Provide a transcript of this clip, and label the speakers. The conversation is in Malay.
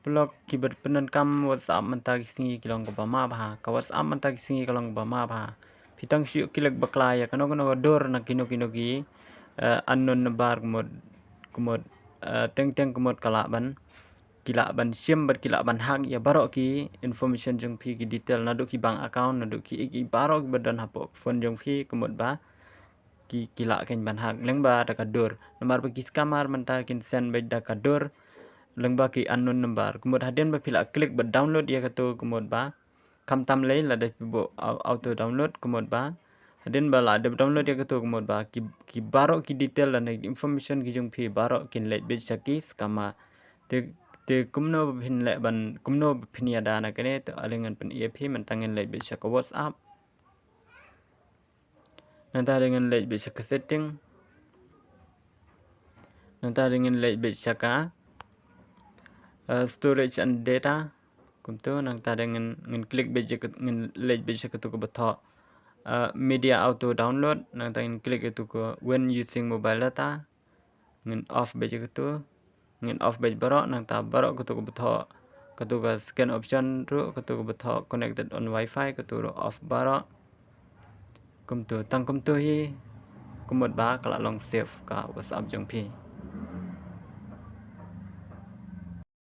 Speaker 1: blog keyboard penan kam WhatsApp mentagi singi kilong ke bama bah ka WhatsApp mentagi singi kilong bama bah pitang syuk kilek baklaya kano dor na kino gi unknown bar kumod teng kumod kalaban ban sim bat ban hak ya barok ki information jong phi ki detail na ki bank account na ki barok badan hapok phone jong phi kumod ba ki ken ban hak leng ba da kadur nomor ba ki scammer menta kin send ba da kadur leng ba ki unknown number kumod haden ba phila klik ba download ya kato kumod ba kam tam lei la da bo auto download kumod ba haden ba la da download ya kato kumod ba ki barok ki detail la information ki jong phi barok kin let be saki scammer te kumno phin le ban kumno phin ya dana kene to alengan pen ep mentangin le be saka WhatsApp nanta dengan le be saka setting nanta dengan le be saka storage and data kumto nanta dengan klik be saka ngin le be saka to ko batho media auto download nanta ngin klik itu ko when using mobile data ngin off be saka to ngin off bej barok nang ta barok ketu betho ketu scan option ru ketu betho connected on wifi ketu off barok kum tu tang kum tu hi kumot ba kala long save ka WhatsApp jong phi